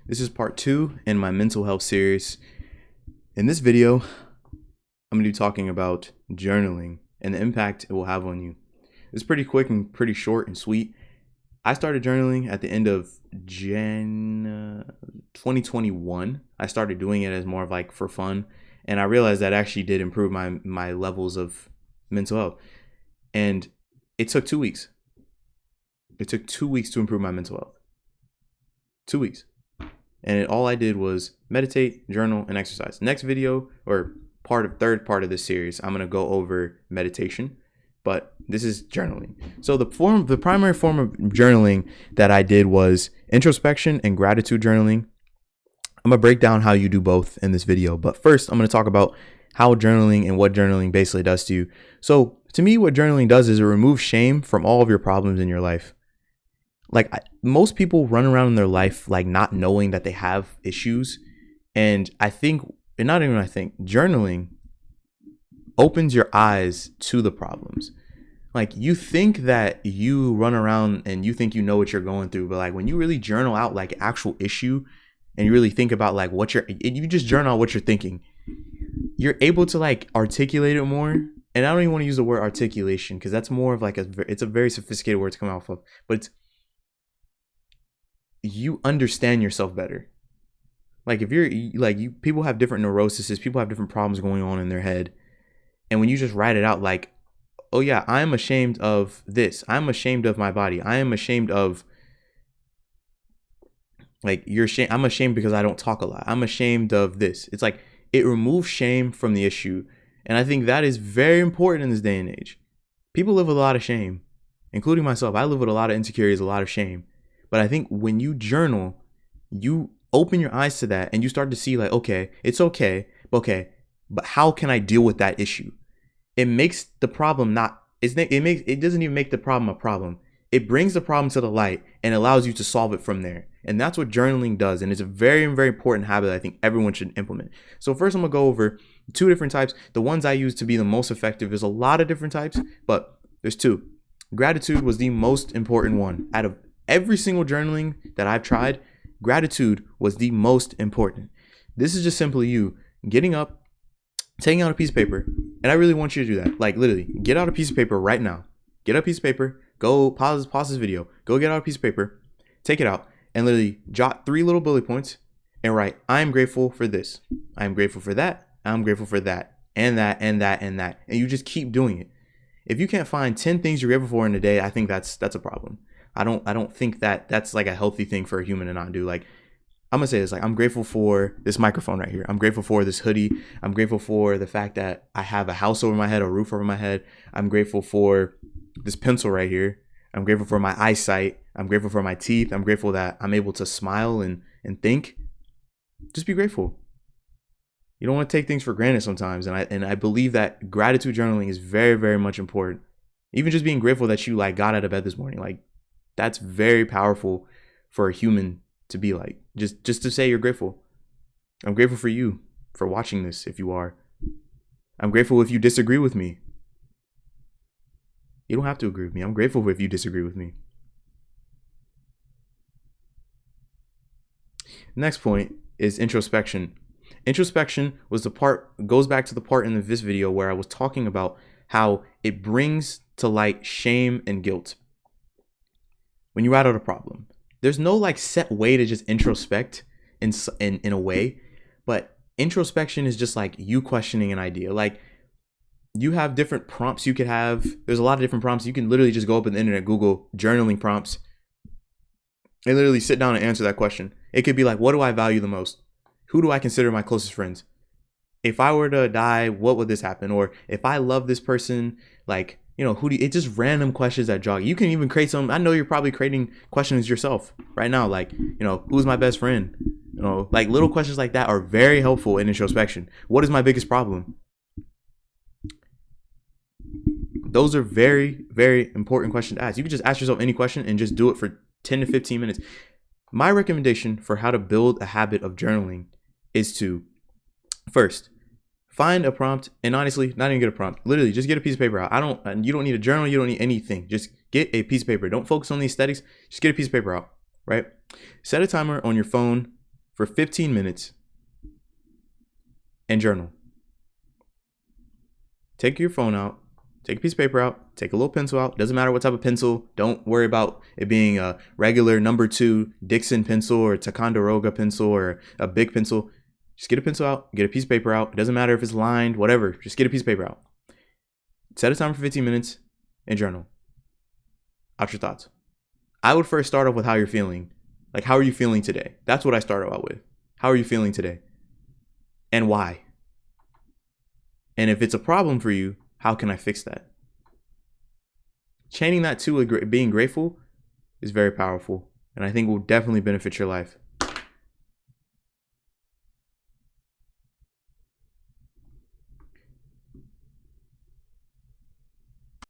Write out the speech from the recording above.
This is part 2 in my mental health series. In this video, I'm going to be talking about journaling and the impact it will have on you. It's pretty quick and pretty short and sweet. I started journaling at the end of 2021. I started doing it as more of like for fun, and I realized that actually did improve my levels of mental health. And it took 2 weeks. It took 2 weeks to improve my mental health. 2 weeks. And all I did was meditate, journal, and exercise. Next video, or third part of this series, I'm gonna go over meditation, but this is journaling. So the primary form of journaling that I did was introspection and gratitude journaling. I'm gonna break down how you do both in this video, but first I'm gonna talk about how journaling and what journaling basically does to you. So to me, what journaling does is it removes shame from all of your problems in your life. Like most people run around in their life like not knowing that they have issues, and journaling opens your eyes to the problems. Like you think that you run around and you think you know what you're going through, but like when you really journal out like actual issue and you really think about like you just journal out what you're thinking, you're able to like articulate it more. And I don't even want to use the word articulation because that's more of like it's a very sophisticated word to come off of, but you understand yourself better. Like if you're like people have different neuroses, people have different problems going on in their head. And when you just write it out like, oh yeah, I'm ashamed of this. I'm ashamed of my body. I am ashamed of I'm ashamed because I don't talk a lot. I'm ashamed of this. It's like it removes shame from the issue. And I think that is very important in this day and age. People live with a lot of shame, including myself. I live with a lot of insecurities, a lot of shame. But I think when you journal, you open your eyes to that and you start to see like, okay, it's okay, but how can I deal with that issue? It makes the problem it doesn't even make the problem a problem. It brings the problem to the light and allows you to solve it from there. And that's what journaling does. And it's a very, very important habit that I think everyone should implement. So first I'm gonna go over 2 different types. The ones I use to be the most effective. There's a lot of different types, but there's 2. Gratitude was the most important one. Out of every single journaling that I've tried, gratitude was the most important. This is just simply you getting up, taking out a piece of paper, and I really want you to do that. Like literally, get out a piece of paper right now. Get out a piece of paper, go pause this video, go get out a piece of paper, take it out, and literally jot 3 little bullet points and write, I am grateful for this. I am grateful for that. I'm grateful for that, and that, and that, and that. And you just keep doing it. If you can't find 10 things you're grateful for in a day, I think that's a problem. I don't think that that's like a healthy thing for a human to not do. Like I'm gonna say this, like I'm grateful for this microphone right here. I'm grateful for this hoodie. I'm grateful for the fact that I have a house over my head, a roof over my head. I'm grateful for this pencil right here. I'm grateful for my eyesight. I'm grateful for my teeth. I'm grateful that I'm able to smile and think. Just be grateful. You don't want to take things for granted sometimes. And I believe that gratitude journaling is very, very much important. Even just being grateful that you like got out of bed this morning. Like that's very powerful for a human to be like. Just to say you're grateful. I'm grateful for you for watching this if you are. I'm grateful if you disagree with me. You don't have to agree with me. I'm grateful if you disagree with me. Next point is introspection. Introspection goes back to the part in this video where I was talking about how it brings to light shame and guilt. When you write out a problem, there's no like set way to just introspect in a way, but introspection is just like you questioning an idea. Like you have different prompts you could have. There's a lot of different prompts. You can literally just go up on the internet, Google journaling prompts, and literally sit down and answer that question. It could be like, what do I value the most? Who do I consider my closest friends? If I were to die, what would this happen? Or if I love this person, like, you know, it's just random questions that jog. You can even create some. I know you're probably creating questions yourself right now. Like, you know, who's my best friend? You know, like little questions like that are very helpful in introspection. What is my biggest problem? Those are very, very important questions to ask. You can just ask yourself any question and just do it for 10 to 15 minutes. My recommendation for how to build a habit of journaling is to first find a prompt, and honestly, not even get a prompt. Literally, just get a piece of paper out. You don't need a journal. You don't need anything. Just get a piece of paper. Don't focus on the aesthetics. Just get a piece of paper out, right? Set a timer on your phone for 15 minutes and journal. Take your phone out, take a piece of paper out, take a little pencil out. Doesn't matter what type of pencil. Don't worry about it being a regular number 2 Dixon pencil or Ticonderoga pencil or a big pencil. Just get a pencil out, get a piece of paper out. It doesn't matter if it's lined, whatever. Just get a piece of paper out. Set a timer for 15 minutes and journal out your thoughts. I would first start off with how you're feeling. Like, how are you feeling today? That's what I started out with. How are you feeling today? And why? And if it's a problem for you, how can I fix that? Chaining that to being grateful is very powerful, and I think will definitely benefit your life.